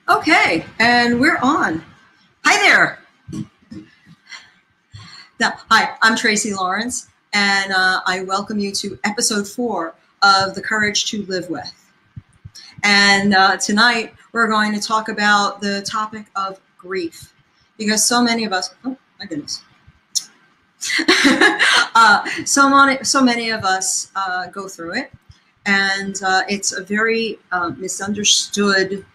Okay, and we're on. Hi there. Hi, I'm Tracy Lawrence, and I welcome you to episode 4 of The Courage to Live With. And tonight we're going to talk about the topic of grief, because so many of us, oh my goodness, so many of us go through it, and it's a very misunderstood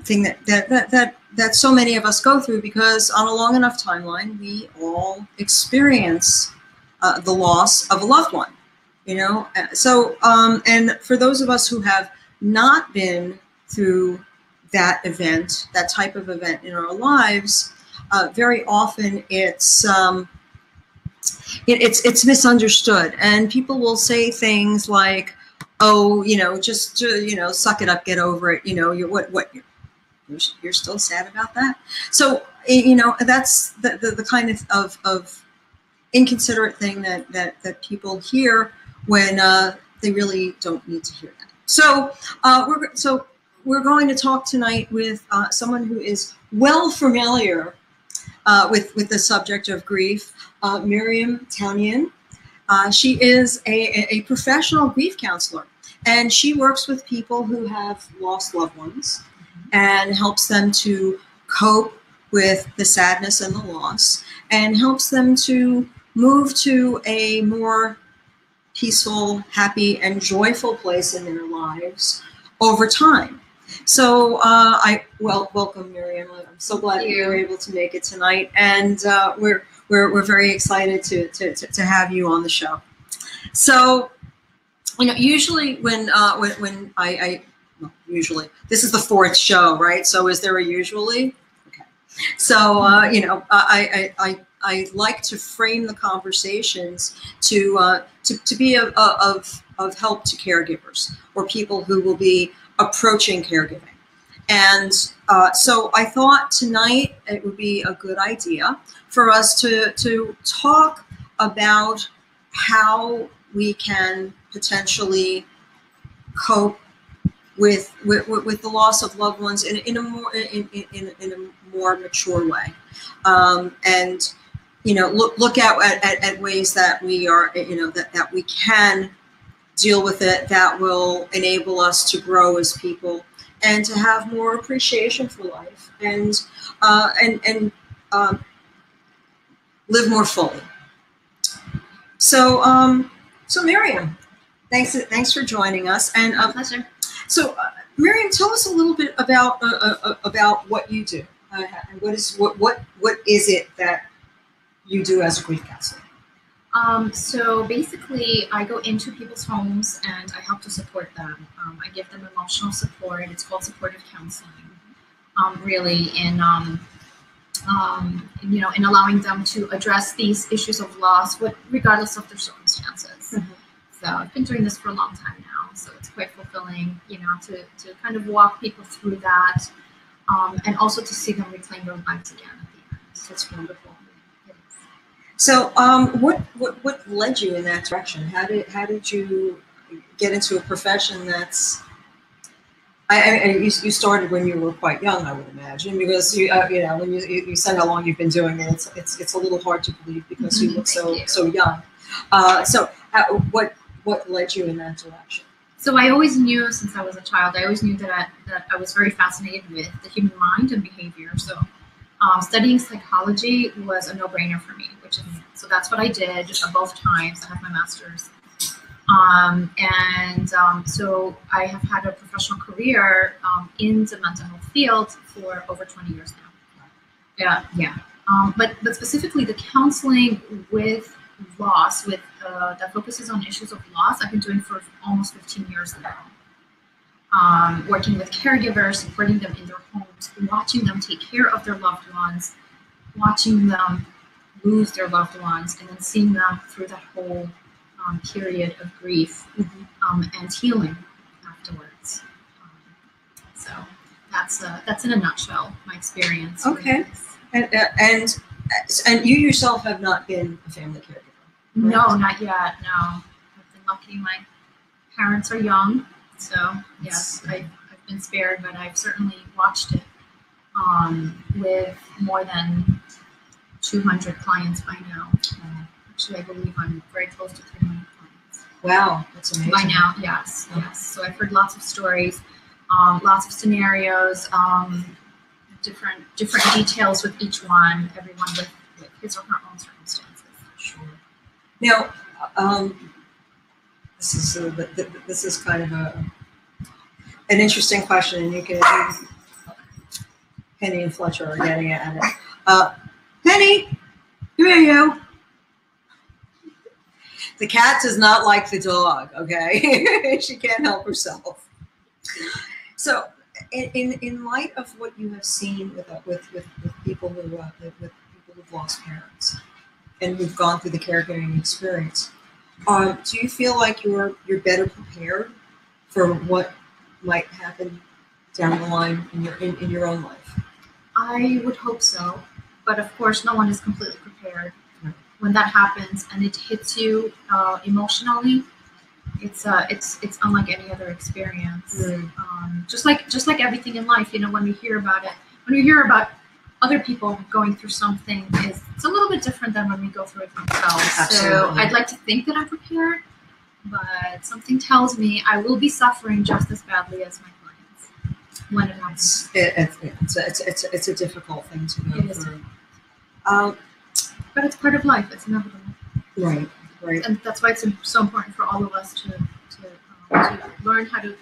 thing that so many of us go through, because on a long enough timeline, we all experience the loss of a loved one, you know. So, and for those of us who have not been through that event, that type of event in our lives, very often it's misunderstood, and people will say things like, "Oh, you know, just suck it up, get over it. You know, you're still sad about that." So, you know, that's the kind of inconsiderate thing that people hear when they really don't need to hear that. So, we're going to talk tonight with someone who is well familiar with the subject of grief, Miriam Taunean. She is a professional grief counselor, and she works with people who have lost loved ones and helps them to cope with the sadness and the loss, and helps them to move to a more peaceful, happy, and joyful place in their lives over time. So welcome, Miriam. I'm so glad that you were able to make it tonight, and we're very excited to have you on the show. So, you know, usually when usually this is the 4th show, right? So is there a usually? Okay. So you know, I like to frame the conversations to be of help to caregivers or people who will be approaching caregiving. And so I thought tonight it would be a good idea for us to talk about how we can potentially cope with the loss of loved ones in a more mature way, and you know, look at ways that we are, you know, that we can deal with it, that will enable us to grow as people and to have more appreciation for life and live more fully. So so Miriam, thanks for joining us. And pleasure. So Miriam, tell us a little bit about what you do. What is it that you do as a grief counselor? So basically, I go into people's homes and I help to support them. I give them emotional support. It's called supportive counseling. Really, in you know, in allowing them to address these issues of loss, regardless of their circumstances. Mm-hmm. So I've been doing this for a long time now, so it's quite fulfilling, you know, to kind of walk people through that, and also to see them reclaim their lives again at the end. So it's wonderful. So, what led you in that direction? How did you get into a profession that's? You started when you were quite young, I would imagine, because you know, when you said how long you've been doing it, it's a little hard to believe because you look so young. So, what led you in that direction? So I always knew since I was a child. I always knew that I was very fascinated with the human mind and behavior. So. Studying psychology was a no-brainer for me, so that's what I did both times. I have my master's, so I have had a professional career in the mental health field for over 20 years now. Yeah. But specifically the counseling with loss, that focuses on issues of loss, I've been doing for almost 15 years now. Working with caregivers, supporting them in their homes, watching them take care of their loved ones, watching them lose their loved ones, and then seeing them through that whole period of grief, mm-hmm. And healing afterwards. So that's in a nutshell my experience. Okay, and you yourself have not been a family caregiver? Right? No, not yet. No, I've been lucky. My parents are young. So yes, I've been spared, but I've certainly watched it with more than 200 clients by now. Actually, I believe I'm very close to 300 clients. Wow, that's amazing. By now, yes, yes. So I've heard lots of stories, lots of scenarios, different details with each one, everyone with his or her own circumstances. Sure. Now, this is kind of an interesting question, and you can Penny and Fletcher are getting at it. Penny, come here, you. The cat does not like the dog. Okay, she can't help herself. So, in light of what you have seen with people who've lost parents, and who've gone through the caregiving experience, do you feel like you're better prepared for what might happen down the line in your own life? I would hope so, but of course, no one is completely prepared. When that happens and it hits you emotionally, it's unlike any other experience. Just like everything in life, you know, when we hear about it, when we hear about other people going through something, it's a little bit different than when we go through it themselves. Absolutely. So I'd like to think that I'm prepared, but something tells me I will be suffering just as badly as my clients when it happens. It's a difficult thing to go through. But it's part of life. It's inevitable. Right. And that's why it's so important for all of us to learn how to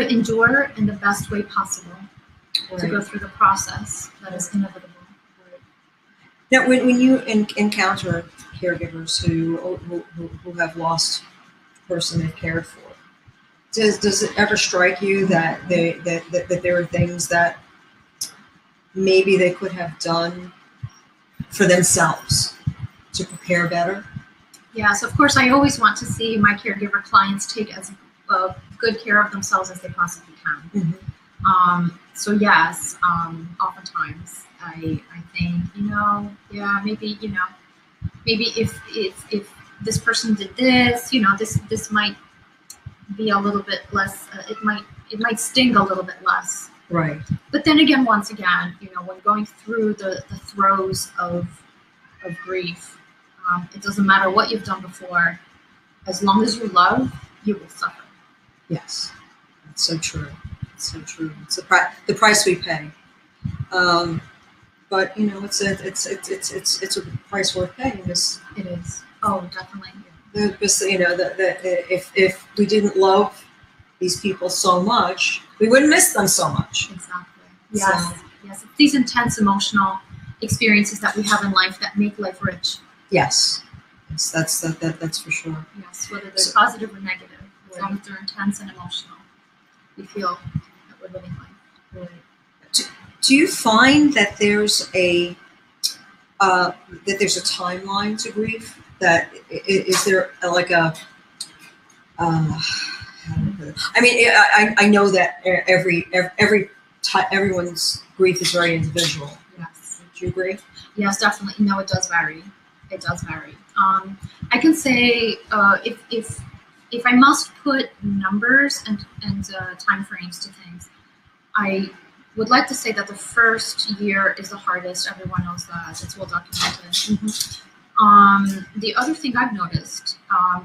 endure in the best way possible. Right. To go through the process that is inevitable. Right. Now, when you encounter caregivers who have lost the person they've cared for, does it ever strike you that there are things that maybe they could have done for themselves to prepare better? Yes, of course. I always want to see my caregiver clients take as good care of themselves as they possibly can. Mm-hmm. So yes, oftentimes I think, maybe if this person did this, this might be a little bit less. It might sting a little bit less. Right. But then again, once again, when going through the throes of grief, it doesn't matter what you've done before. As long as you love, you will suffer. Yes, that's so true. So true. It's the price we pay, but it's a price worth paying. It is. Oh, definitely. If we didn't love these people so much, we wouldn't miss them so much. Exactly. Yes. Yes. It's these intense emotional experiences that we have in life that make life rich. Yes. That's for sure. Yes. Whether they're positive or negative, as long as they're intense and emotional, we feel that we're living life. Right. Do you find that there's a timeline to grief? That is there like a I mean, I know that everyone's grief is very individual. Yes. Do you agree? Yes, definitely. No, it does vary. It does vary. I can say if I must put numbers and time frames to things, I would like to say that the first year is the hardest. Everyone knows that. It's well documented. Mm-hmm. The other thing I've noticed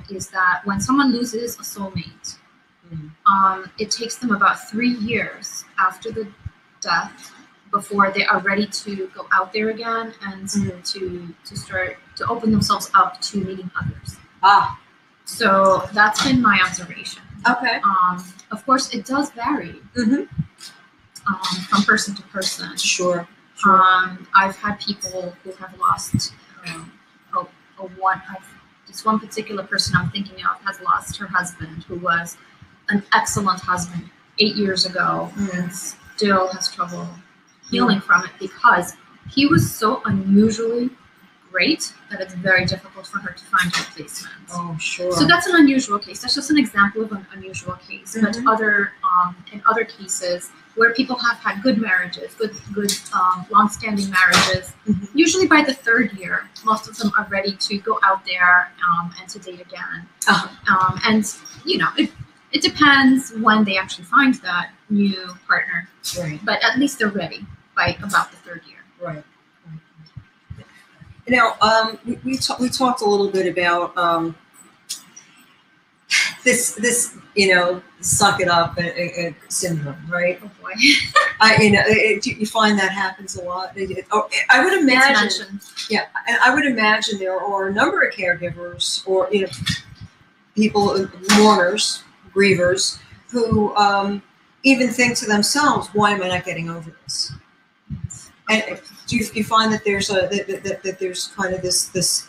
is that when someone loses a soulmate, it takes them about 3 years after the death before they are ready to go out there again and to start to open themselves up to meeting others. So that's been my observation. Okay. Of course, it does vary from person to person. Sure. I've had people who have lost this one particular person I'm thinking of has lost her husband, who was an excellent husband 8 years ago, and still has trouble healing from it because he was so unusually great that it's very difficult for her to find a replacement. Oh, sure. So that's an unusual case. That's just an example of an unusual case. But in other cases where people have had good marriages, good long-standing marriages, usually by the 3rd year, most of them are ready to go out there and to date again. And It depends when they actually find that new partner. Right. But at least they're ready by about the 3rd year. Right. Now, we talked a little bit about this suck it up syndrome, right? Oh boy. You find that happens a lot. I would imagine. Yeah, and I would imagine there are a number of caregivers or people, mourners, grievers, who even think to themselves, "Why am I not getting over this?" And do you find that there's that there's kind of this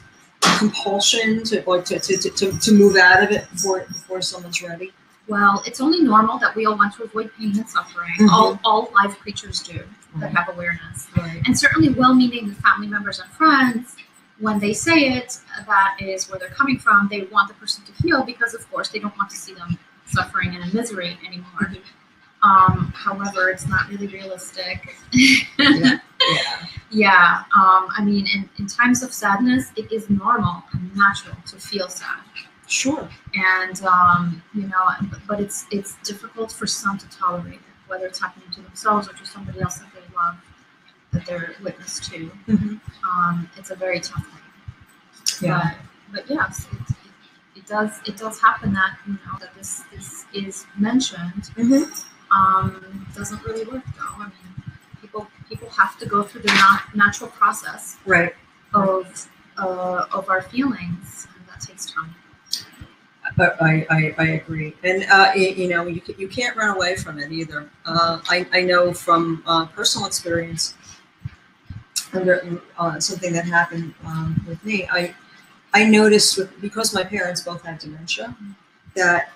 compulsion to move out of it before someone's ready? Well, it's only normal that we all want to avoid pain and suffering. Mm-hmm. All live creatures do that have awareness. Right. And certainly well-meaning family members and friends, when they say it, that is where they're coming from. They want the person to heal because, of course, they don't want to see them suffering and in misery anymore. However, it's not really realistic. Yeah. I mean, in times of sadness, it is normal and natural to feel sad. Sure. And but it's difficult for some to tolerate it, whether it's happening to themselves or to somebody else that they love, that they're witness to. Mm-hmm. It's a very tough thing. Yeah. But yes, it does happen that that this is mentioned. Mm-hmm. Doesn't really work though. I mean, people have to go through the natural process, right, of our feelings, and that takes time. I agree, and you can't run away from it either. I know from personal experience, under something that happened with me. I noticed because my parents both had dementia, that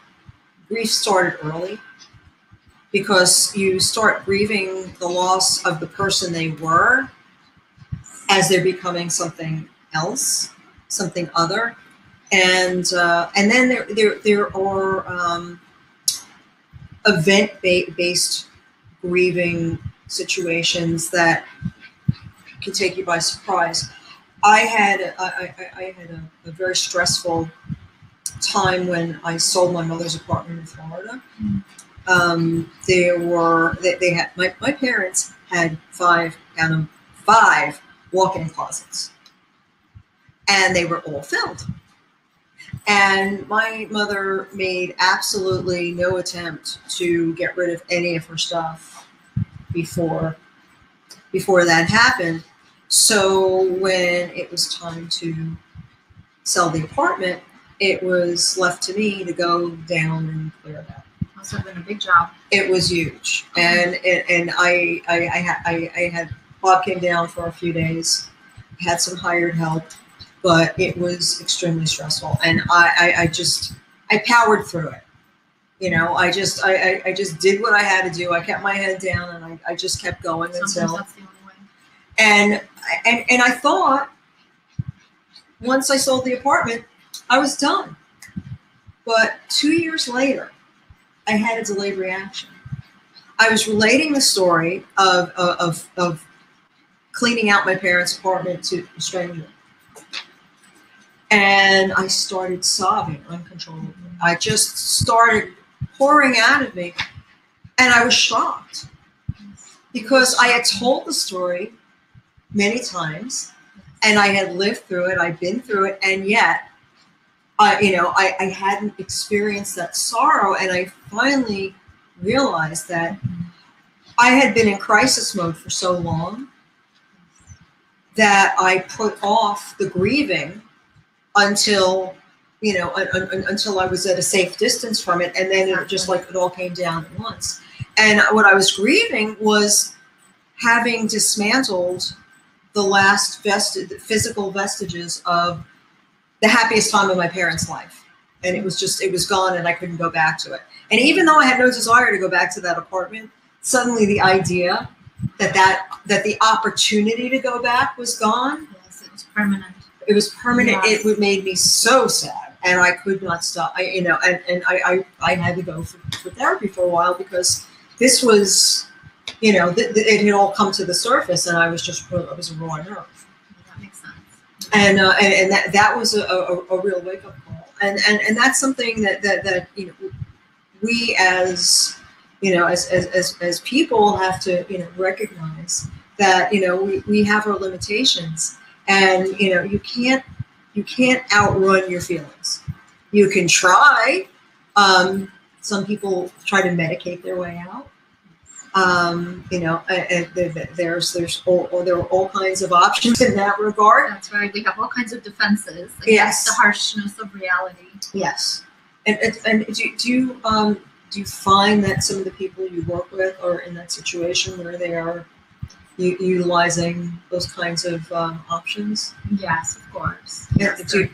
grief started early, because you start grieving the loss of the person they were as they're becoming something else, something other. And then there are event-based grieving situations that can take you by surprise. I had a very stressful time when I sold my mother's apartment in Florida. My parents had five walk-in closets, and they were all filled. And my mother made absolutely no attempt to get rid of any of her stuff before that happened. So when it was time to sell the apartment, it was left to me to go down and clear that. Must have been a big job. It was huge, and I had Bob came down for a few days, had some hired help, but it was extremely stressful, and I powered through it. I just did what I had to do. I kept my head down, and I just kept going until. That's the only way. And I thought once I sold the apartment, I was done. But 2 years later, I had a delayed reaction. I was relating the story of cleaning out my parents' apartment to a stranger. And I started sobbing uncontrollably. I just started pouring out of me. And I was shocked because I had told the story many times, and I had lived through it. I'd been through it. And yet, I hadn't experienced that sorrow. And I finally realized that I had been in crisis mode for so long that I put off the grieving until I was at a safe distance from it. And then it all came down at once. And what I was grieving was having dismantled the last physical vestiges of the happiest time of my parents' life. And it was gone, and I couldn't go back to it. And even though I had no desire to go back to that apartment, suddenly the idea that the opportunity to go back was gone. Yes, it was permanent. It was permanent. Yes. It made me so sad, and I could not stop. I had to go for therapy for a while because this was, it had all come to the surface, and I was a raw nerve. That makes sense. And that was a real wake up call, and that's something that we as, as people have to, recognize that, we have our limitations, and, you can't outrun your feelings. You can try. Some people try to medicate their way out. There are all kinds of options in that regard. That's right. We have all kinds of defenses against the harshness of reality. Yes. And do you find that some of the people you work with are in that situation where they are utilizing those kinds of options? Yes, of course. Yeah. Do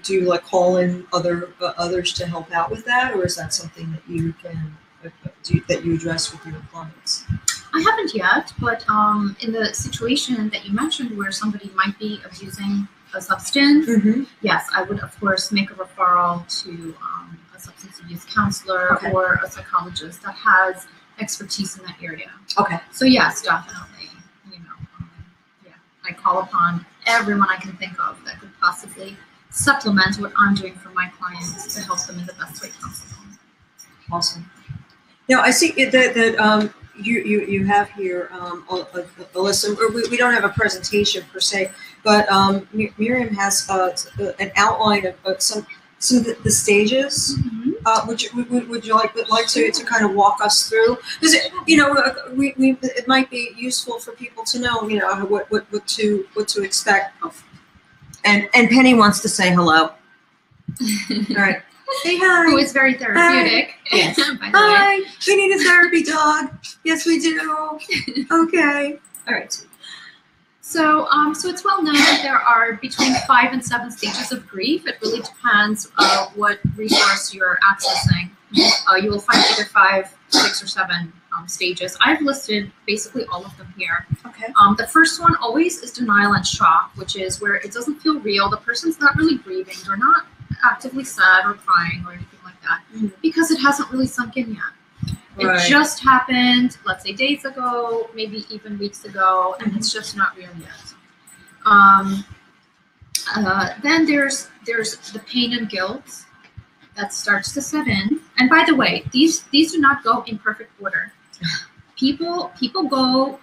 you like call in others to help out with that, or is that something that you can that you address with your clients? I haven't yet, but in the situation that you mentioned where somebody might be abusing a substance, yes, I would of course make a referral to a substance abuse counselor or a psychologist that has expertise in that area. Okay. So yes, definitely. I call upon everyone I can think of that could possibly supplement what I'm doing for my clients to help them in the best way possible. Awesome. Now I see that you have here a list. We don't have a presentation per se, but Miriam has an outline of some of the stages. Would you like to kind of walk us through? Because it might be useful for people to know what to expect. And Penny wants to say hello. All right. Say hi. Who is very therapeutic. Hi. Yes. By the Hi. way. We need a therapy dog. Yes, we do. Okay. All right. So it's well known that there are between 5 and 7 stages of grief. It really depends what resource you're accessing. You will find either 5, 6, or 7 stages. I've listed basically all of them here. Okay. The first one always is denial and shock, which is where it doesn't feel real. The person's not really grieving. They're not actively sad or crying or anything like that because it hasn't really sunk in yet. Right. It just happened, let's say days ago, maybe even weeks ago, and it's just not real yet. Then there's the pain and guilt that starts to set in. And by the way, these do not go in perfect order. People go,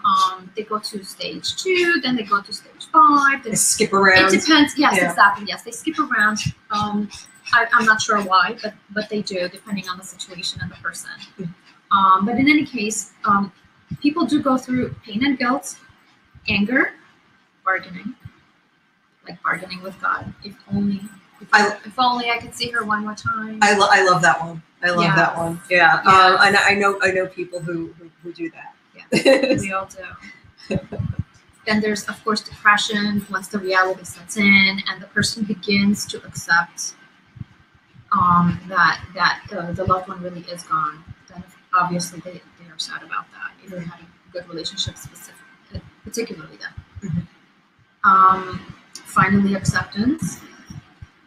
they go to stage 2, then they go to stage 5. Then they skip around. It depends. Yes, exactly. Yes, they skip around. I'm not sure why, but they do, depending on the situation and the person. But in any case, people do go through pain and guilt, anger, bargaining, like bargaining with God. If only I could see her one more time. I love that one. I love that one. Yeah. Yes. I know people who do that. Yeah, we all do. Then there's, of course, depression once the reality sets in and the person begins to accept that the loved one really is gone. Then obviously they are sad about that. If they had a good relationship, particularly then. Finally, acceptance.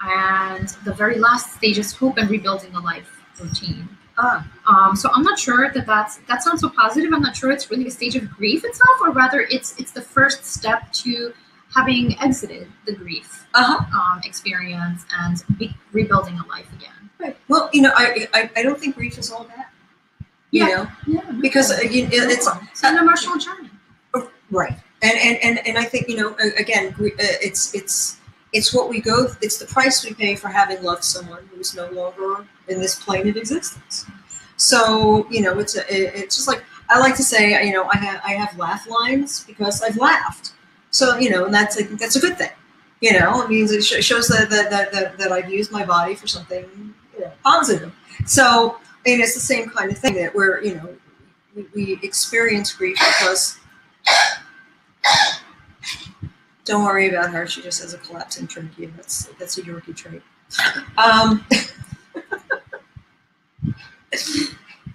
And the very last stage is hope and rebuilding a life routine. So I'm not sure that sounds so positive. I'm not sure it's really a stage of grief itself, or rather it's the first step to having exited the grief experience and rebuilding a life again. Right. Well, I don't think grief is all bad. Because it's an emotional journey. Right. And I think again, it's what we go. It's the price we pay for having loved someone who's no longer in this plane of existence. So it's just like I like to say. I have laugh lines because I've laughed. So and that's a good thing. It means it shows that I've used my body for something positive. So it's the same kind of thing that where we experience grief because. Don't worry about her. She just has a collapsing trachea. That's a Yorkie trait.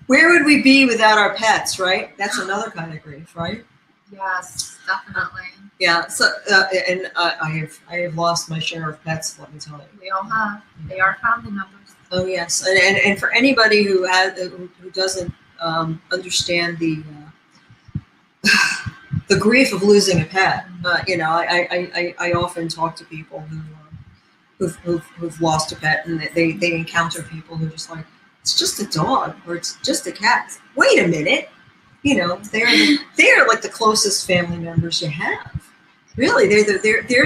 Where would we be without our pets, right? That's another kind of grief, right? Yes, definitely. Yeah. So, and I have lost my share of pets. Let me tell you. We all have. They are family members. Oh yes, and for anybody who doesn't understand the grief of losing a pet, I often talk to people who've lost a pet, and they encounter people who just like it's just a dog or it's just a cat. Wait a minute. You know, they're like the closest family members you have. Really, they're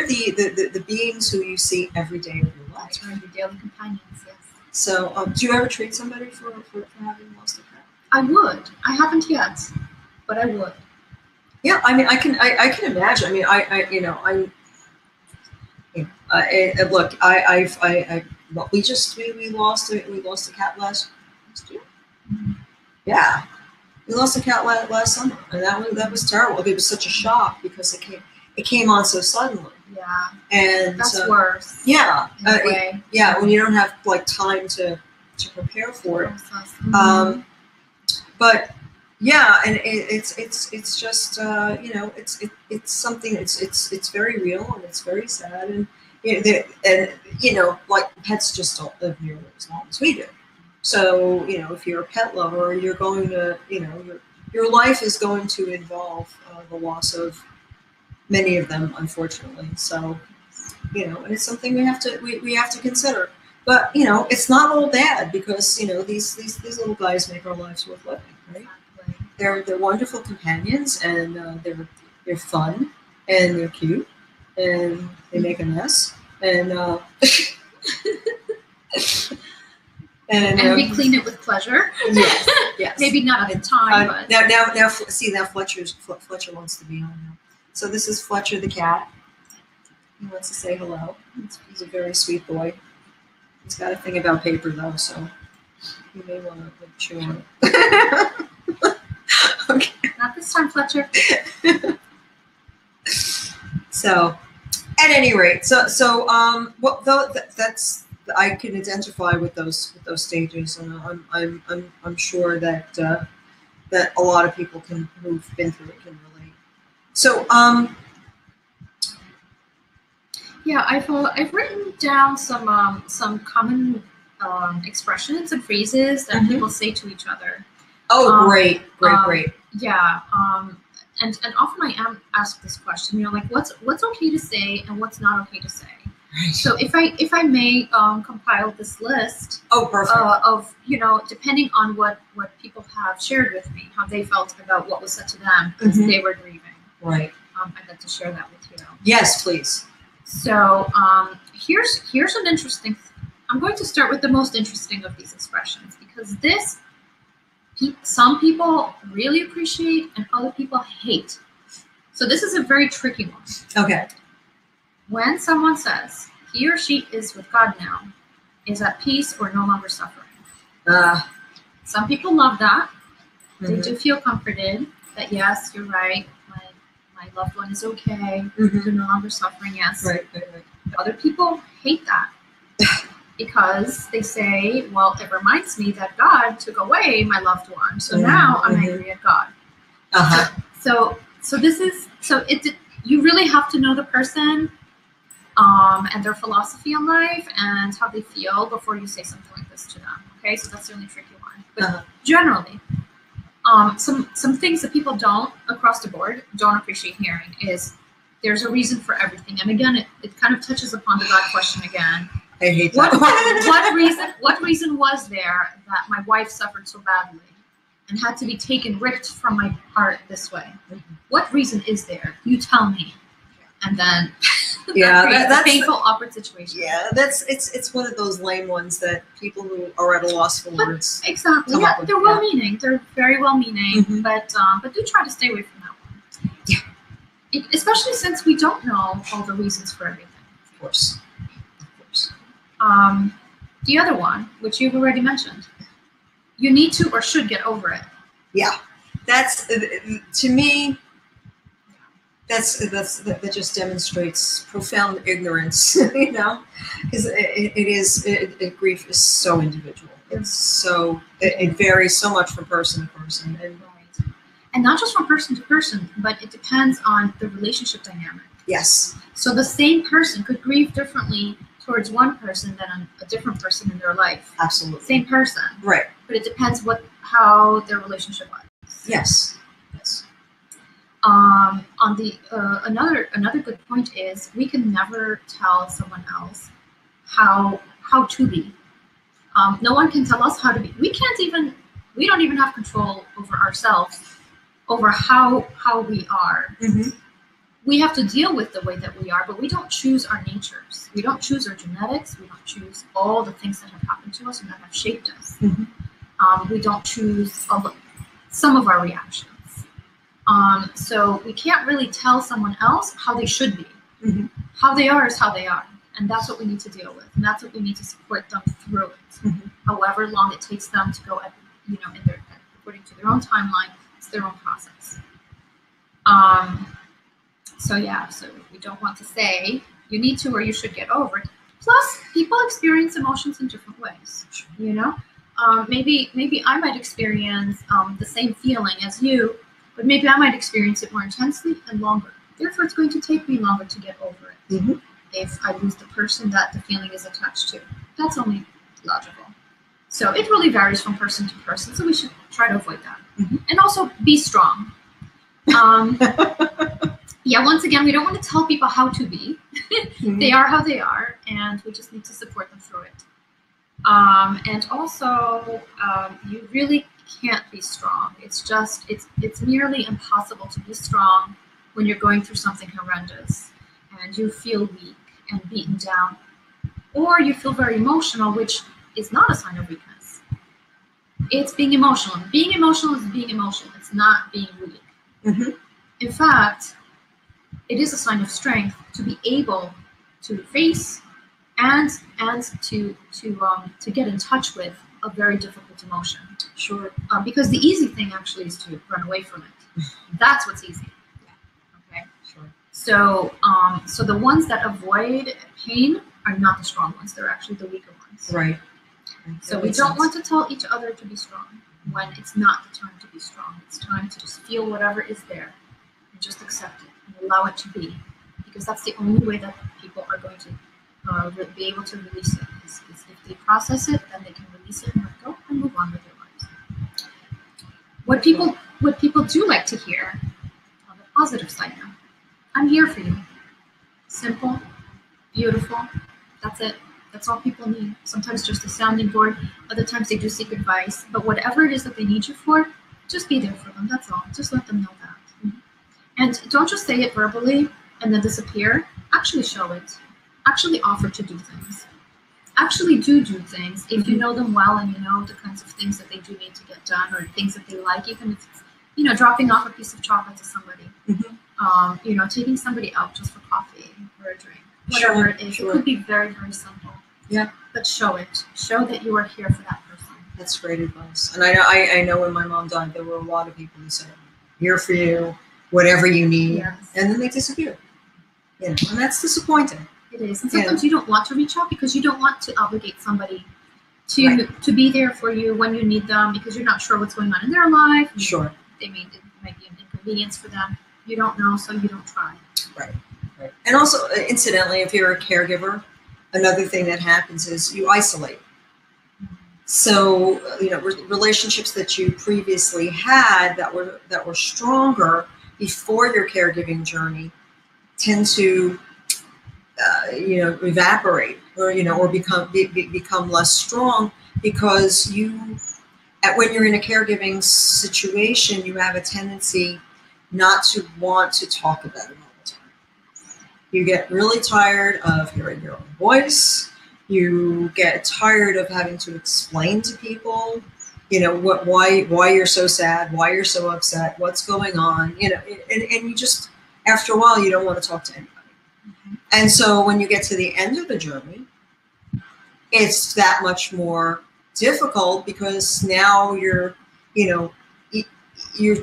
the beings who you see every day of your life. That's right, your daily companions, yes. So, do you ever treat somebody for having lost a cat? I would. I haven't yet, but I would. Yeah, I mean, I can imagine. I mean, look, well, we lost a cat last year. Mm-hmm. Yeah, we lost a cat last summer, and that was terrible. It was such a shock because it came on so suddenly. Yeah, and that's worse. Yeah, in a way. Yeah, when you don't have like time to prepare for it. Mm-hmm. But yeah, and it's just it's something it's very real and it's very sad, and like pets just don't live nearly as long as we do. So if you're a pet lover, you're going to your life is going to involve the loss of many of them, unfortunately. So and it's something we have to consider. But it's not all bad because these little guys make our lives worth living, right? They're wonderful companions, and they're fun, and they're cute, and they make a mess, and and we clean it with pleasure. Yes, yes. Maybe not at the time, but now Fletcher wants to be on now. So this is Fletcher the cat. He wants to say hello. He's a very sweet boy. He's got a thing about paper though, so you may want to chew on it. Okay. Not this time, Fletcher. So, at any rate, that's I can identify with those stages, and I'm sure that that a lot of people who've been through it can relate. So, yeah, I've written down some common expressions and phrases that people say to each other. Oh, great. Yeah, and often I am asked this question, like what's okay to say and what's not okay to say. Right. So if I may compile this list. Oh, perfect. Of depending on what people have shared with me, how they felt about what was said to them as they were grieving. Right. I'd like to share that with you. Yes, please. So here's an interesting. I'm going to start with the most interesting of these expressions because some people really appreciate and other people hate. So this is a very tricky one. Okay. When someone says he or she is with God now, is at peace or no longer suffering. Some people love that. They do feel comforted that yes, you're right. My loved one is okay. They're no longer suffering. Yes. Right. Other people hate that. Because they say, well, it reminds me that God took away my loved one, so now I'm angry at God. So you really have to know the person, and their philosophy on life and how they feel before you say something like this to them. Okay, so that's the only tricky one. But generally, some things that people across the board don't appreciate hearing is there's a reason for everything, and again, it kind of touches upon the God question again. I hate that. What reason was there that my wife suffered so badly and had to be ripped from my heart this way? What reason is there? You tell me. And then that's a painful, awkward situation. Yeah, it's one of those lame ones that people who are at a loss for words. Exactly. Yeah, they're well-meaning. They're very well-meaning, but do try to stay away from that one. Yeah. Especially since we don't know all the reasons for everything. Of course. The other one, which you've already mentioned, you need to or should get over it. Yeah, that's to me. That just demonstrates profound ignorance, because grief is so individual. It varies so much from person to person, and not just from person to person, but it depends on the relationship dynamic. Yes. So the same person could grieve differently towards one person than on a different person in their life. Absolutely. Same person. Right. But it depends how their relationship was. Yes. On the another good point is we can never tell someone else how to be. No one can tell us how to be. We don't even have control over ourselves, over how we are. Mm-hmm. We have to deal with the way that we are, but we don't choose our natures. We don't choose our genetics. We don't choose all the things that have happened to us and that have shaped us. Mm-hmm. We don't choose some of our reactions. So we can't really tell someone else how they should be. Mm-hmm. How they are is how they are. And that's what we need to deal with. And that's what we need to support them through it. Mm-hmm. However long it takes them to go, according to their own timeline, it's their own process. So we don't want to say you need to or you should get over it. Plus, people experience emotions in different ways. You know, maybe I might experience the same feeling as you, but maybe I might experience it more intensely and longer. Therefore, it's going to take me longer to get over it. Mm-hmm. If I lose the person that the feeling is attached to. That's only logical. So it really varies from person to person. So we should try to avoid that. Mm-hmm. And also be strong. Once again, we don't want to tell people how to be. Mm-hmm. They are how they are, and we just need to support them through it. And also, you really can't be strong. It's nearly impossible to be strong when you're going through something horrendous and you feel weak and beaten down, or you feel very emotional, which is not a sign of weakness. It's being emotional. Being emotional is being emotional. It's not being weak. Mm-hmm. In fact, it is a sign of strength to be able to face and to get in touch with a very difficult emotion. Sure. Because the easy thing actually is to run away from it. That's what's easy. Okay. Sure. So the ones that avoid pain are not the strong ones. They're actually the weaker ones. Right. So we don't want to tell each other to be strong when it's not the time to be strong. It's time to just feel whatever is there and just accept it and allow it to be, because that's the only way that people are going to be able to release it. Is if they process it, then they can release it and let go and move on with their lives. What people do like to hear on the positive side now, I'm here for you. Simple, beautiful. That's it. That's all people need. Sometimes just a sounding board. Other times they do seek advice. But whatever it is that they need you for, just be there for them. That's all. Just let them know that. Mm-hmm. And don't just say it verbally and then disappear. Actually show it. Actually offer to do things. Actually do things if you know them well and you know the kinds of things that they do need to get done or things that they like, even if it's, dropping off a piece of chocolate to somebody. Mm-hmm. Taking somebody out just for coffee or a drink. Whatever it is. Sure. It could be very, very simple. Yeah. But show it. Show that you are here for that person. That's great advice. And I know when my mom died, there were a lot of people who said, here for you, whatever you need. Yes. And then they disappear. And that's disappointing. It is. And sometimes you don't want to reach out because you don't want to obligate somebody to be there for you when you need them, because you're not sure what's going on in their life. Sure. It might be an inconvenience for them. You don't know, so you don't try. Right. And also, incidentally, if you're a caregiver, another thing that happens is you isolate. So, relationships that you previously had that were stronger before your caregiving journey tend to, evaporate or become less strong, because when you're in a caregiving situation, you have a tendency not to want to talk about it all the time. You get really tired of hearing your own voice. You get tired of having to explain to people, why you're so sad, why you're so upset, what's going on, and you just, after a while, you don't want to talk to anybody. Mm-hmm. And so when you get to the end of the journey, it's that much more difficult, because now you're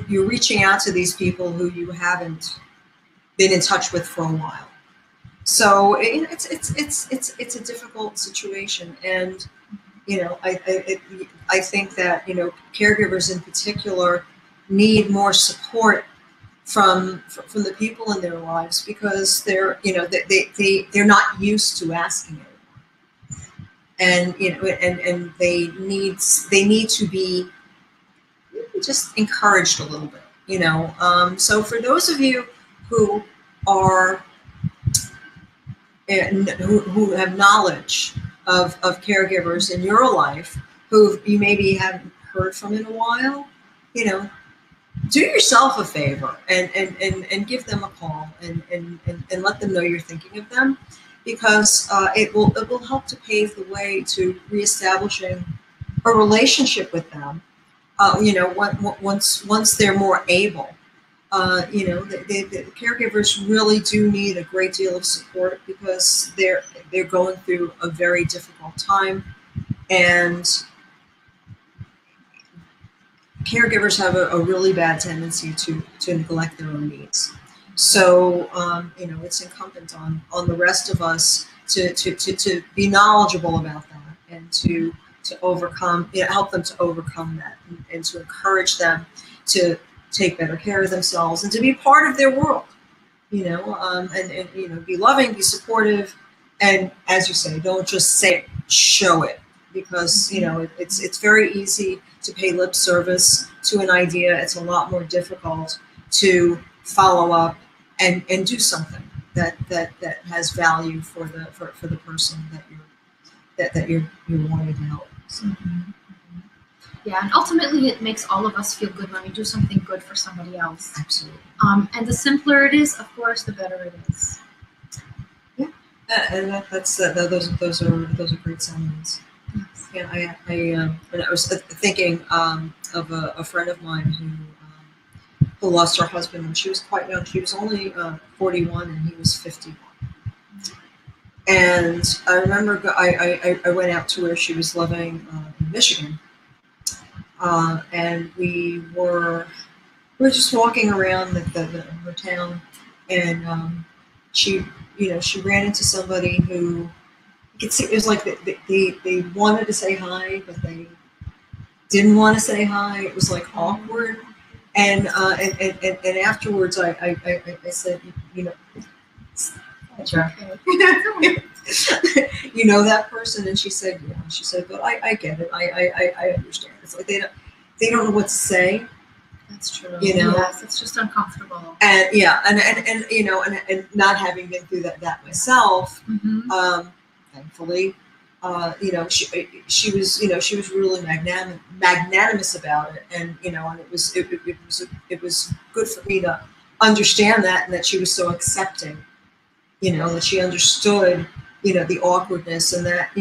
reaching out to these people who you haven't been in touch with for a while. So it's a difficult situation, and I think that caregivers in particular need more support from the people in their lives, because they're not used to asking anyone, and they need to be just encouraged a little bit, so for those of you who are who have knowledge of caregivers in your life who you maybe haven't heard from in a while, do yourself a favor and give them a call and let them know you're thinking of them, because it will help to pave the way to reestablishing a relationship with them. Once they're more able. The caregivers really do need a great deal of support because they're going through a very difficult time, and caregivers have a really bad tendency to neglect their own needs. So it's incumbent on the rest of us to be knowledgeable about that and to overcome, help them to overcome that, and to encourage them to take better care of themselves and to be part of their world, and be loving, be supportive, and as you say, don't just say it, show it, because it's very easy to pay lip service to an idea. It's a lot more difficult to follow up and do something that has value for the person that you're wanting to help. So. Yeah, and ultimately it makes all of us feel good when we do something good for somebody else. Absolutely. And the simpler it is, of course, the better it is. Yeah, and those are great sentiments. Yes. Yeah, I was thinking of a friend of mine who lost her husband when she was quite young. She was only 41 and he was 51. And I remember I went out to where she was living in Michigan. And we were just walking around her town, and she ran into somebody who you could see it was like they wanted to say hi, but they didn't want to say hi. It was like awkward, and afterwards I said, Okay. you know that person? And she said, yeah. She said, but I get it. I understand. It's like they don't know what to say. That's true. Yes, it's just uncomfortable. And yeah, and not having been through that myself, thankfully, she was really magnanimous about it, and and it was good for me to understand that, and that she was so accepting, that she understood, the awkwardness, and that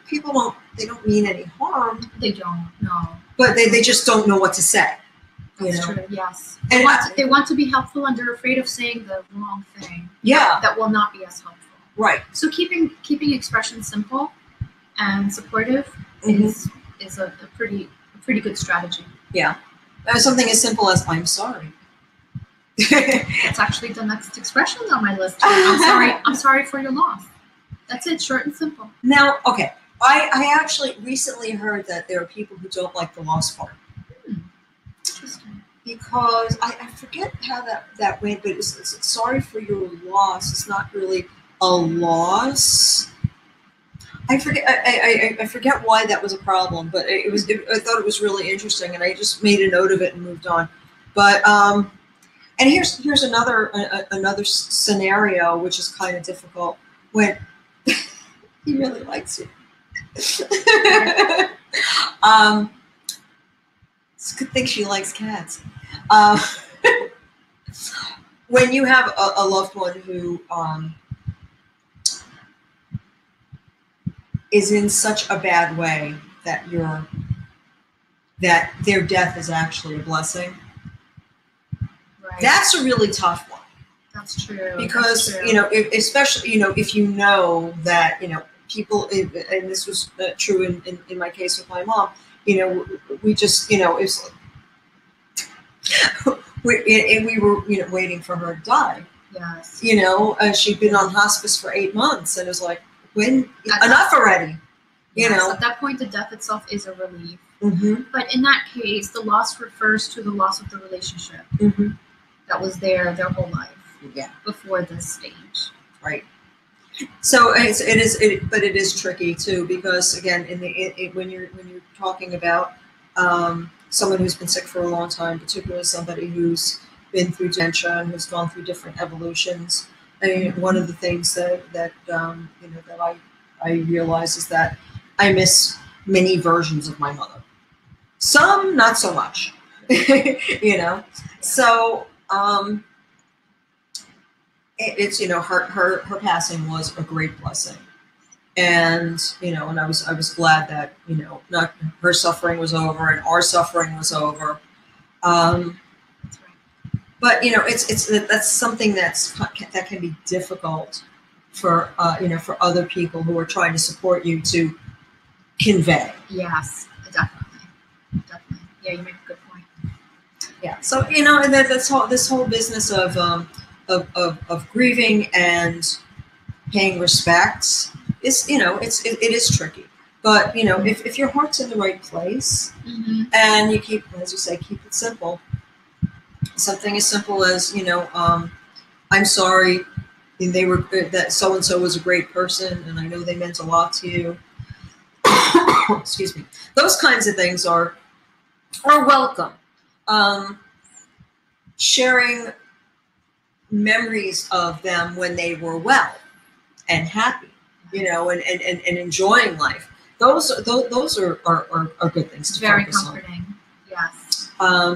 people don't mean any harm. They don't, no. But they just don't know what to say. That's true, yes. And they want to be helpful, and they're afraid of saying the wrong thing. Yeah. That will not be as helpful. Right. So keeping expressions simple and supportive is a pretty good strategy. Yeah. Something as simple as "I'm sorry." That's actually the next expression on my list. I'm sorry for your loss. That's it, short and simple. Now, okay, I actually recently heard that there are people who don't like the loss part. Interesting. Because I forget how that went, but it's sorry for your loss. It's not really a loss. I forget why that was a problem, but I thought it was really interesting, and I just made a note of it and moved on. But and here's another scenario which is kind of difficult when he really likes you. It's a good thing she likes cats. When you have a loved one who is in such a bad way that their death is actually a blessing. Right. That's a really tough one. That's true. Because that's true. especially if you know that people, and this was true in my case with my mom. We just it's we were waiting for her to die. Yes. She'd been on hospice for 8 months, and it was like, enough already. Yes, at that point, the death itself is a relief. Mm-hmm. But in that case, the loss refers to the loss of the relationship that was there their whole life. Yeah. Before this stage. Right. So it is tricky too, because again, when you're talking about someone who's been sick for a long time, particularly somebody who's been through dementia and who's gone through different evolutions. I mean, one of the things that I realize is that I miss many versions of my mother. Some, not so much, you know? So, it's, you know, her passing was a great blessing. And, you know, and I was glad that, you know, not her suffering was over and our suffering was over. But, you know, that's something that can be difficult for, you know, for other people who are trying to support you to convey. Yes, definitely. Definitely. Yeah, you make a good point. Yeah. So, you know, and this whole business of grieving and paying respects is, you know, it is tricky. But, you know, if your heart's in the right place and you keep, as you say, keep it simple. Something as simple as, you know, I'm sorry that so-and-so was a great person and I know they meant a lot to you. Excuse me. Those kinds of things are welcome. Sharing memories of them when they were well and happy, you know, and enjoying life. Those are good things to very focus comforting. on. Yes.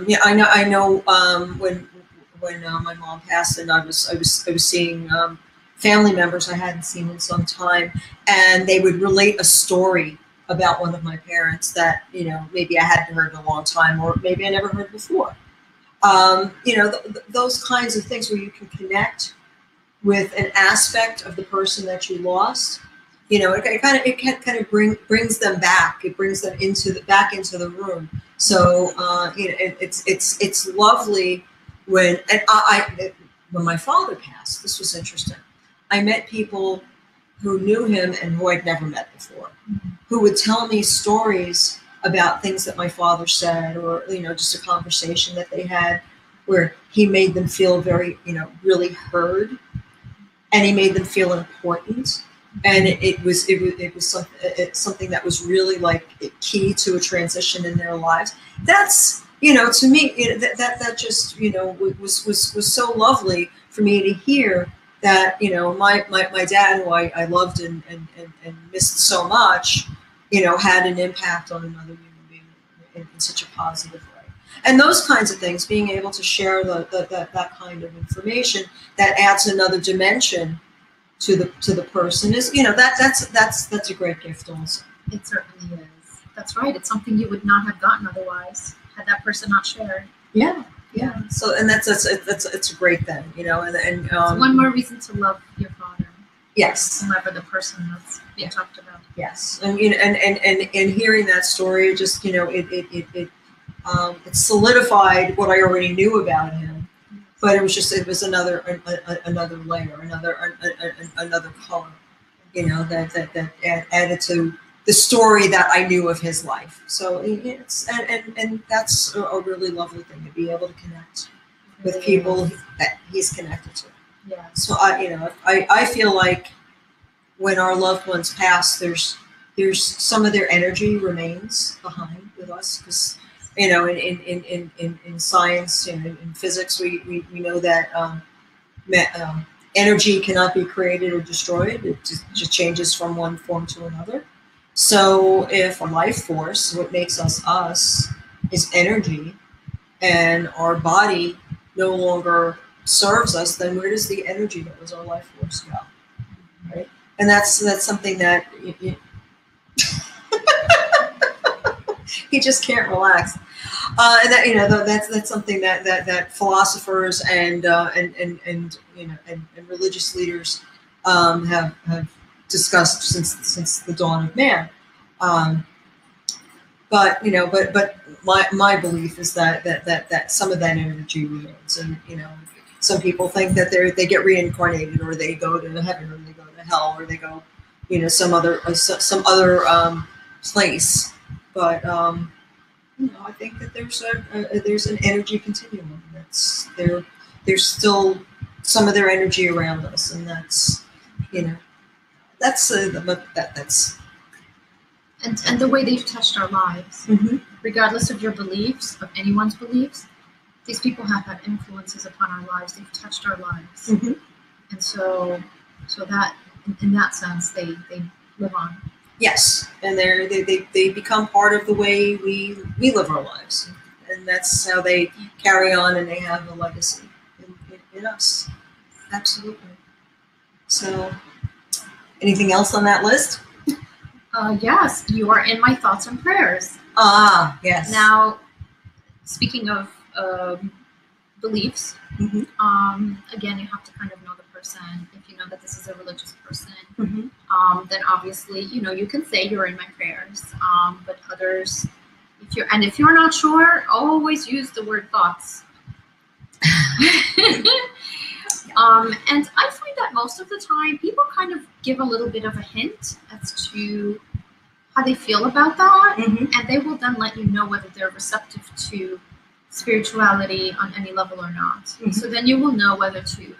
Yeah, I know. When my mom passed, and I was seeing family members I hadn't seen in some time, and they would relate a story about one of my parents that, you know, maybe I hadn't heard in a long time, or maybe I never heard before. You know, those kinds of things where you can connect with an aspect of the person that you lost. You know, it kind of brings them back. It brings them back into the room. So you know, it's lovely when when my father passed. This was interesting. I met people who knew him and who I'd never met before, who would tell me stories about things that my father said, or, you know, just a conversation that they had where he made them feel very, you know, really heard, and he made them feel important. And it was something that was really like key to a transition in their lives. That's, you know, to me, you know, that just, you know, was so lovely for me to hear that, you know, my dad, who I loved and missed so much, you know, had an impact on another human being in such a positive way. And those kinds of things, being able to share that kind of information that adds another dimension to the person is, you know, that's a great gift also. It certainly is. That's right. It's something you would not have gotten otherwise had that person not shared. Yeah. Yeah. So, and it's a great thing, you know, and it's one more reason to love your father. Yes. Whoever the person that's being talked about. Yes. And, you know, and hearing that story, just, you know, it solidified what I already knew about him, but it was another layer, another color, you know, that added to the story that I knew of his life. So it's and that's a really lovely thing, to be able to connect with people that he's connected to. Yeah. So I feel like when our loved ones pass, there's some of their energy remains behind with us, because, you know, in science and in physics, we know that energy cannot be created or destroyed. It just changes from one form to another. So if a life force, what makes us, is energy, and our body no longer serves us, then where does the energy that was our life force go? Right? And that's something that he just can't relax. And that, you know, that's something that philosophers and you know, and religious leaders have discussed since the dawn of man. But, you know, but my belief is that some of that energy remains, and, you know, some people think that they get reincarnated, or they go to heaven, or they go to hell, or they go, you know, some other place. But you know, I think that there's an energy continuum that's there. There's still some of their energy around us, and that's, you know, that's and the way they've touched our lives, regardless of your beliefs, of anyone's beliefs. These people have had influences upon our lives. They've touched our lives, and so that, in that sense, they live on. Yes, and they become part of the way we live our lives, and that's how they carry on, and they have a legacy in us. Absolutely. So, anything else on that list? Yes, you are in my thoughts and prayers. Ah, yes. Now, speaking of beliefs, again, you have to kind of know the person. If you know that this is a religious person, then obviously, you can say you're in my prayers. But others, if you're not sure, always use the word thoughts. And I find that most of the time, people kind of give a little bit of a hint as to how they feel about that, and they will then let you know whether they're receptive to spirituality on any level or not. So then you will know whether to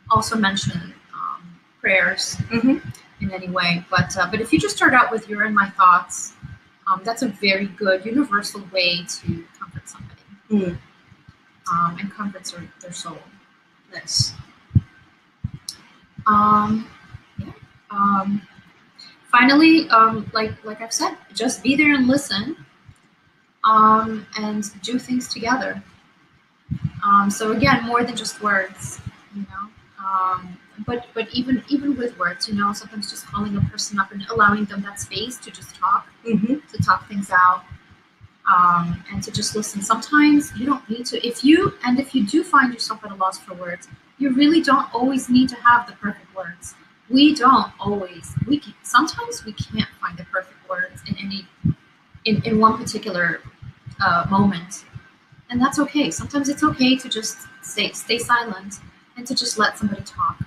also mention prayers in any way. But if you just start out with "you're in my thoughts," that's a very good universal way to comfort somebody and comfort their soul. Nice. Finally, like I've said, just be there and listen, and do things together. So again, more than just words, but even with words, sometimes just calling a person up and allowing them that space to just talk, to talk things out, and to just listen. Sometimes you don't need to. If you do find yourself at a loss for words, you really don't always need to have the perfect words. We don't always. Sometimes we can't find the perfect words in one particular moment, and that's okay. Sometimes it's okay to just stay silent and to just let somebody talk,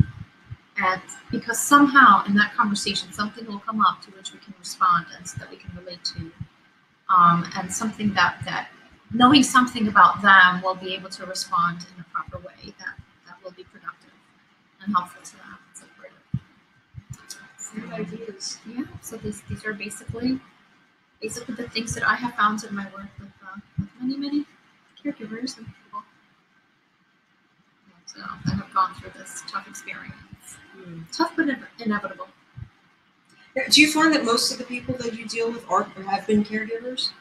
and because somehow in that conversation something will come up to which we can respond and so that we can relate to, and something that knowing something about them will be able to respond in a proper way that will be productive and helpful to them. Good ideas. Yeah, so these are basically the things that I have found in my work with many caregivers and people that have gone through this tough experience. Tough but inevitable. Do you find that most of the people that you deal with are or have been caregivers?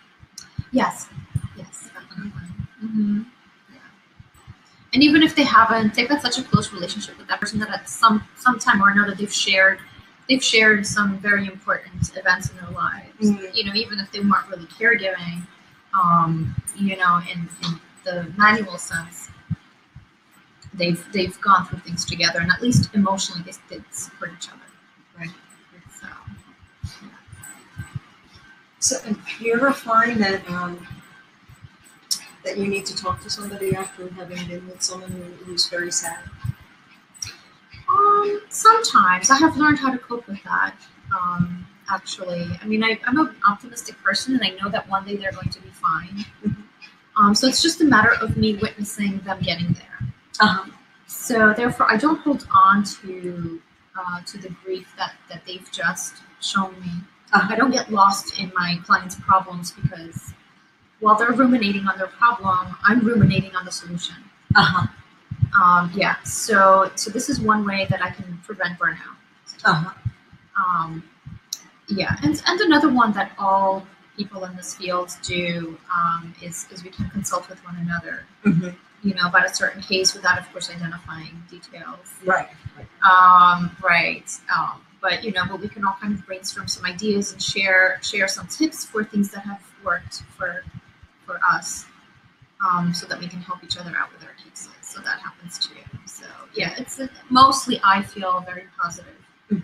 Yes, definitely. Yeah. And even if they haven't, they've had such a close relationship with that person that at some time or another they've shared some very important events in their lives. Even if they weren't really caregiving, in the manual sense, they've gone through things together, and at least emotionally they support each other. Right. So, yeah. So, do you ever find that that you need to talk to somebody after having been with someone who's very sad? Sometimes I have learned how to cope with that. Actually, I mean, I'm an optimistic person, and I know that one day they're going to be fine. So it's just a matter of me witnessing them getting there. So therefore, I don't hold on to the grief that they've just shown me. I don't get lost in my clients' problems because while they're ruminating on their problem, I'm ruminating on the solution. So this is one way that I can prevent burnout. And another one that all people in this field do is we can consult with one another. About a certain case without, of course, identifying details. Right. But we can all kind of brainstorm some ideas and share some tips for things that have worked for us, so that we can help each other out with our cases. So that happens too. So yeah, it's mostly I feel very positive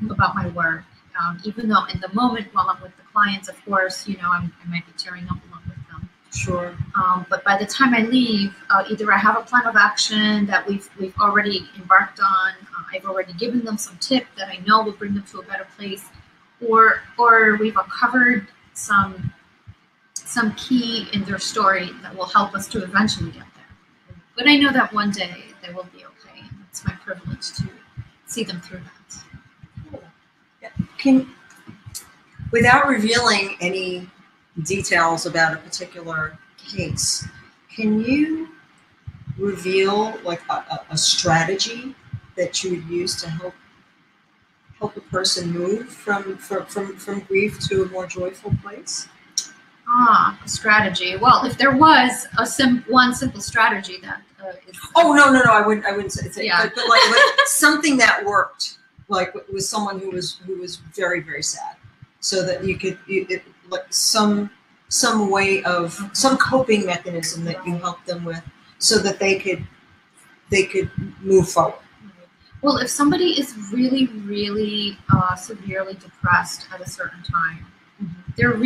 about my work, even though in the moment while I'm with the clients, of course, I might be tearing up along with them. Sure. But by the time I leave, either I have a plan of action that we've already embarked on. I've already given them some tip that I know will bring them to a better place, or we've uncovered some key in their story that will help us to eventually get there. But I know that one day they will be okay, and it's my privilege to see them through that. Cool. Yeah. Without revealing any details about a particular case, can you reveal like a strategy that you would use to help help a person move from grief to a more joyful place? A strategy. Well, if there was one simple strategy that is. Oh no, I wouldn't say Yeah. but like something that worked, like with someone who was very, very sad, so that you could like some way of some coping mechanism that you help them with, so that they could move forward. Well, if somebody is really, really severely depressed at a certain time, they're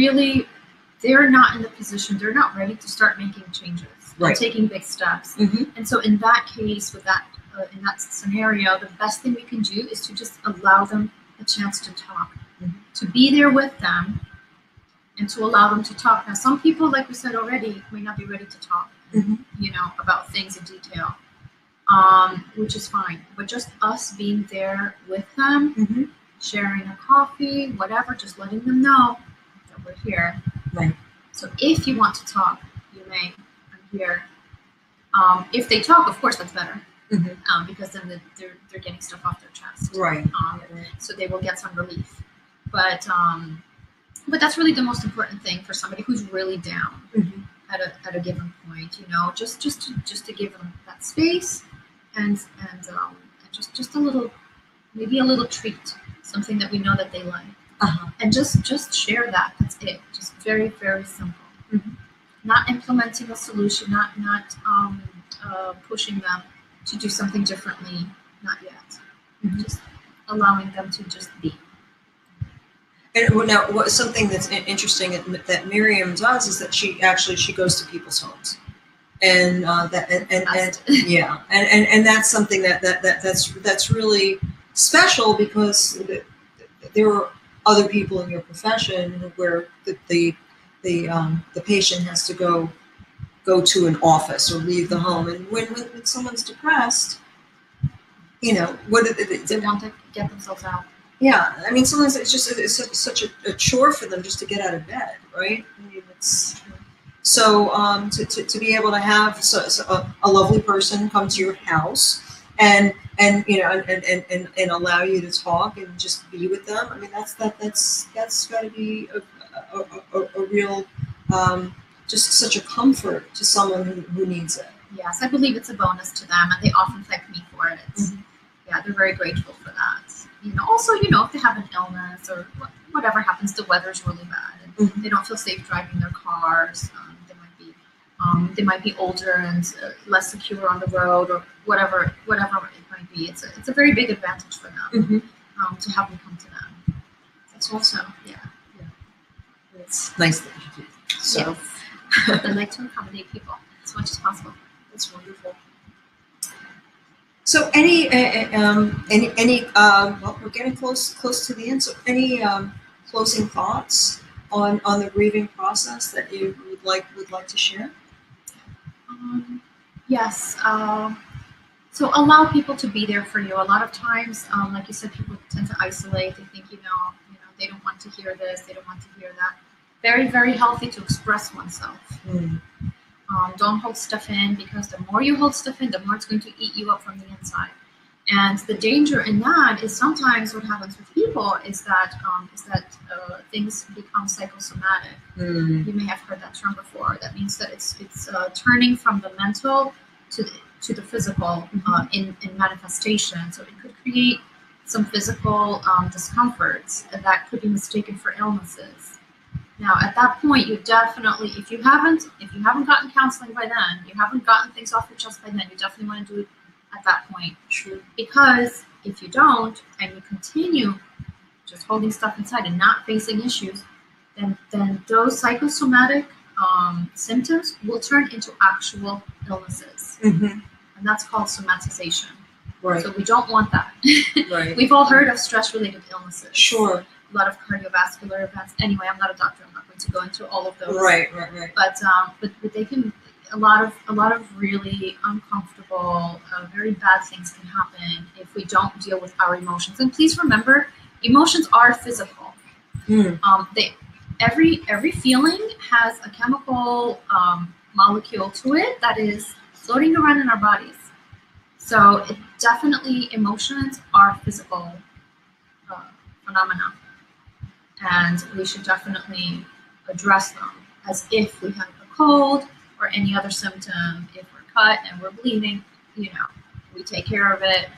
not in the position, they're not ready to start making changes, Right. taking big steps. Mm-hmm. And so in that case, with that, in that scenario, the best thing we can do is to just allow them a chance to talk, to be there with them, and to allow them to talk. Now, some people, like we said already, may not be ready to talk, about things in detail, which is fine. But just us being there with them, sharing a coffee, whatever, just letting them know that we're here. Right. So if you want to talk, you may. I'm here. If they talk, of course, that's better, because then they're getting stuff off their chest. Right. So they will get some relief. But that's really the most important thing for somebody who's really down at a given point. Just to give them that space and just a little, maybe a little treat, something that we know that they like. And just share that. That's it. Just very, very simple. Not implementing a solution. Not pushing them to do something differently. Not yet. Just allowing them to just be. And now, something that's interesting that Miriam does is that she goes to people's homes, and yeah, and that's something that's really special, because there are other people in your profession where the patient has to go to an office or leave the home, and when someone's depressed, what they want to get themselves out. Yeah, I mean, sometimes it's such a chore for them just to get out of bed, right? I mean, it's so to be able to have a lovely person come to your house and allow you to talk and just be with them. I mean, that's got to be a real just such a comfort to someone who needs it. Yes, I believe it's a bonus to them, and they often thank me for it. Yeah, they're very grateful for that. Also, if they have an illness or whatever happens, the weather's really bad, and they don't feel safe driving their cars. They might be older and less secure on the road, or whatever it might be. It's a very big advantage for them to have me come to them. That's also It's nice that you do. So yes. I like to accommodate people as much as possible. That's wonderful. So any well, we're getting close to the end. So any closing thoughts on the grieving process that you would like to share? Yes. So allow people to be there for you. A lot of times, like you said, people tend to isolate. They think, they don't want to hear this. They don't want to hear that. Very, very healthy to express oneself. Don't hold stuff in, because the more you hold stuff in, the more it's going to eat you up from the inside. And the danger in that is sometimes what happens with people is that things become psychosomatic. You may have heard that term before. That means that it's turning from the mental to the physical in manifestation. So it could create some physical discomforts that could be mistaken for illnesses. Now, at that point, you definitely, if you haven't gotten counseling by then, you haven't gotten things off your chest by then, you definitely want to do it at that point. True. Because if you don't, and you continue just holding stuff inside and not facing issues, then those psychosomatic symptoms will turn into actual illnesses. And that's called somatization. Right. So we don't want that. Right. We've all heard of stress-related illnesses. Sure. A lot of cardiovascular events. Anyway, I'm not a doctor. I'm not going to go into all of those. Right. But they can. A lot of really uncomfortable, very bad things can happen if we don't deal with our emotions. And please remember, emotions are physical. Every feeling has a chemical molecule to it that is floating around in our bodies. So definitely emotions are physical phenomena. And we should definitely address them as if we have a cold or any other symptom. If we're cut and we're bleeding, we take care of it.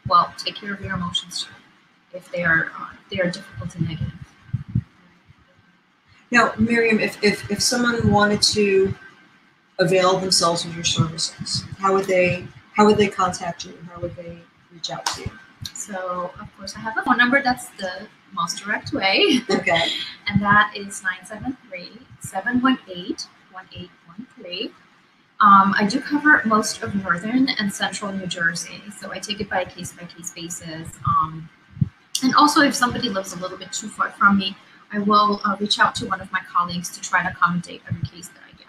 Well, take care of your emotions too, if they are difficult and negative. Now, Miriam, if someone wanted to avail themselves of your services, how would they contact you? How would they reach out to you? So, of course, I have a phone number. That's the most direct way. Okay. And that is 973-718-1813. I do cover most of northern and central New Jersey, so I take it by a case-by-case basis. And also, if somebody lives a little bit too far from me, I will reach out to one of my colleagues to try to accommodate every case that I get.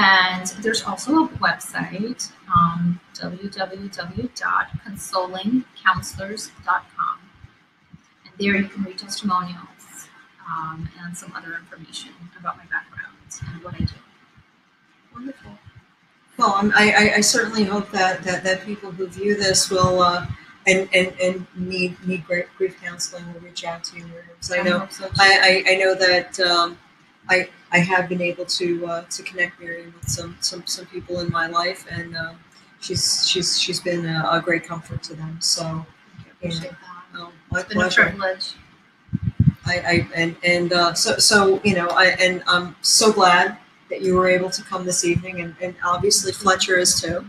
And there's also a website, www.consolingcounselors.com. And there you can read testimonials and some other information about my background and what I do. Wonderful. Well, I certainly hope that people who view this will and need grief counseling will reach out to you. So I know I know that I have been able to connect Miriam with some people in my life, and she's been a great comfort to them. So appreciate that. My it's been pleasure. A privilege. I'm so glad that you were able to come this evening, and obviously Fletcher is too.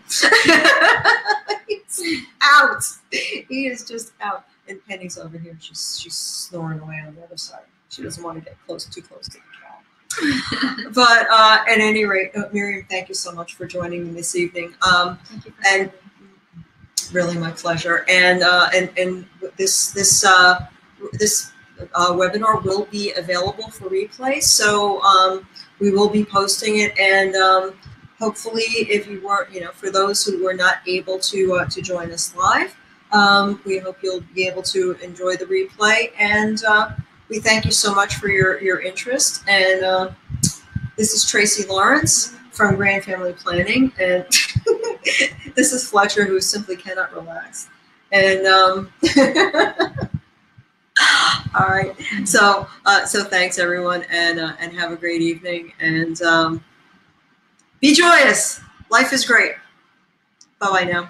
He's out. He is just out. And Penny's over here. She's snoring away on the other side. She doesn't want to get too close to the cat. But at any rate, Miriam, thank you so much for joining me this evening. Thank you. And really my pleasure. And this webinar will be available for replay. So we will be posting it, and hopefully, if you were, for those who were not able to join us live, we hope you'll be able to enjoy the replay. And we thank you so much for your interest. And this is Tracy Lawrence from Grand Family Planning, and this is Fletcher, who simply cannot relax. And all right, so thanks everyone, and have a great evening, and be joyous. Life is great. Bye bye now.